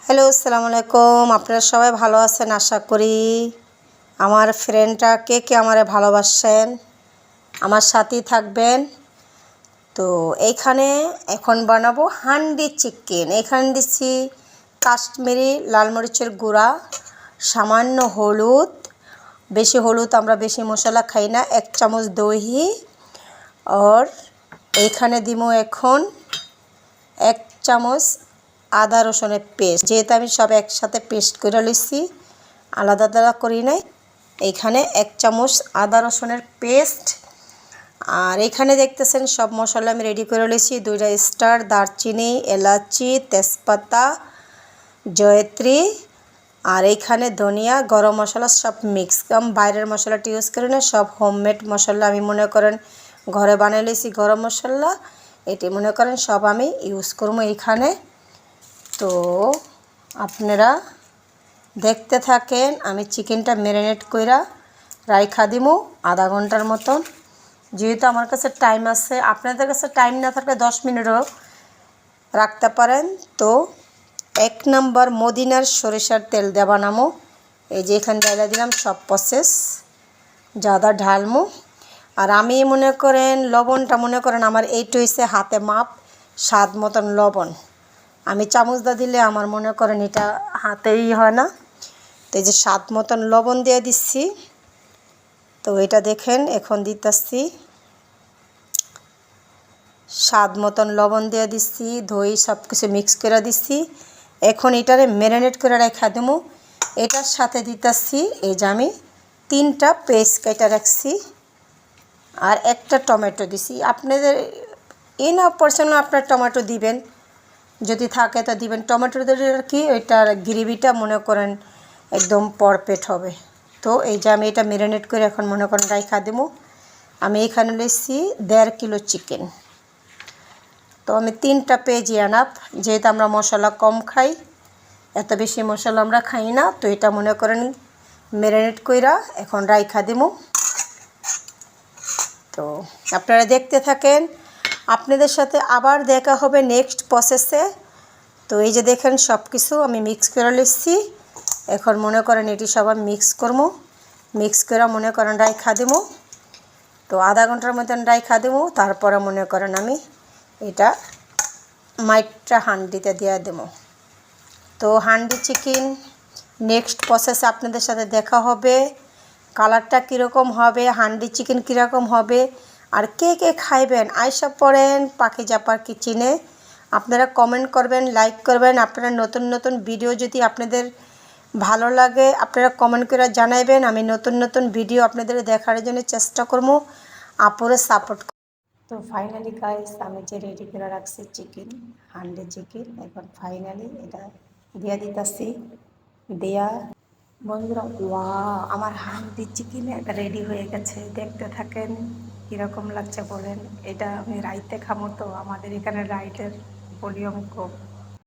Hello, আসসালামু আলাইকুম। আপনারা সবাই ভালো আছেন আশা করি। আমার ফ্রেন্ডটা কে কে আমারে ভালোবাসেন, আমার সাথেই থাকবেন। তো এইখানে এখন বানাবো হান্ডি চিকেন। এখানে দিচ্ছি কাশ্মীরি লাল মরিচের গুঁড়া, সামান্য হলুদ, বেশি হলুদ আমরা বেশি মশলা খাই না, 1 চামচ দহি। আর এইখানে দিব এখন 1 চামচ আদা রসুনের পেস্ট। যেহেতু আমি সব একসাথে পেস্ট করে লইছি, আলাদা আলাদা করি নাই। এইখানে 1 চামচ আদা রসুনের পেস্ট। আর এখানে দেখতেছেন সব মশলা আমি রেডি করে লইছি। 2টা স্টার, দারচিনি, এলাচি, তেজপাতা, জয়ত্রী। আর এইখানে ধনিয়া, গরম মশলা সব মিক্স। বাইরের মশলাটি ইউজ করি না, সব হোমমেড মশলা আমি মনে করেন ঘরে বানিয়ে লইছি। গরম মশলা এটি মনে করেন সব আমি ইউজ করবো এইখানে। তো আপনারা দেখতে থাকেন। আমি চিকেনটা ম্যারিনেট কইরা রাইখা দিমু আধা ঘন্টার মতন। যেহেতু আমার কাছে টাইম আছে, আপনাদের কাছে টাইম না থাকলে 10 মিনিটও রাখতে পারেন। তো 1 নম্বর মদিনার সরিষার তেল দিয়ে বানামো। এই যে এখানে ডাইলা দিলাম সব প্রসেস জাদা ঢালমু। আর আমি মনে করেন লবণটা মনে করেন আমার এইটা হইছে হাতে মাপ, স্বাদ মতন লবণ। আমি চামচ দা দিলে আমার মনে করেন এটা হাতেই হয় না। তো এই যে স্বাদ মতন লবণ দিয়ে দিচ্ছি। তো এটা দেখেন এখন দিতেছি স্বাদ মতন লবণ দিয়ে দিচ্ছি, দই সব কিছু মিক্স করে দিচ্ছি। এখন এটারে ম্যারিনেট করে রেখে দেবো। এটার সাথে দিতেছি এই যে আমি 3টা পেস্ট কেটে রাখছি আর একটা টমেটো দিছি। আপনাদের পার্সোনাল আপনার টমেটো দিবেন, যদি থাকে তো দিবেন। টমেটো দিলে আর কি ওইটার গ্রেভিটা মনে করেন একদম পারফেক্ট হবে। তো এই যে আমি এটা ম্যারিনেট করে এখন মনে করেন রাইখা দেবো। আমি এখানে লইছি 1.5 কিলো চিকেন। তো আমি 3টা পেঁয়াজি আনাপ, যেহেতু আমরা মশলা কম খাই, এত বেশি মশলা আমরা খাই না। তো এটা মনে করেন ম্যারিনেট কইরা এখন রাইখা দেবো। তো আপনারা দেখতে থাকেন, আপনাদের সাথে আবার দেখা হবে নেক্সট প্রসেসে। তো এই যে দেখেন সব কিছু আমি মিক্স করে নিচ্ছি। এখন মনে করেন এটি সব আমি মিক্স করবো। মিক্স করে মনে করেন রাইখা দেবো। তো আধা ঘন্টার মতন রাইখা দেবো। তারপরে মনে করেন আমি এটা মাইটটা হান্ডিতে দিয়ে দেবো। তো হান্ডি চিকেন নেক্সট প্রসেসে আপনাদের সাথে দেখা হবে। কালারটা কীরকম হবে, হান্ডি চিকেন কীরকম হবে, আর কে কে খাইবেন আইসা পড়েন পাখিজাপার কিচেনে। আপনারা কমেন্ট করবেন, লাইক করবেন। আপনারা নতুন নতুন ভিডিও যদি আপনাদের ভালো লাগে আপনারা কমেন্ট করে জানাইবেন। আমি নতুন নতুন ভিডিও আপনাদের দেখার জন্য চেষ্টা করব, আপুরে সাপোর্ট। তো ফাইনালি গাইস আমি যে রেডি করে রাখছি চিকেন, হান্ডি চিকেন, এখন ফাইনালি এটা দিয়ে দিতেছি। দেয়া বন্ধুরা, ওয়া আমার হান্ডি চিকেন এটা রেডি হয়ে গেছে। দেখতে থাকেন কীরকম লাগছে বলেন। এটা আমি রাইতে খাবো, তো আমাদের এখানে রাইতের ভলিউম কম।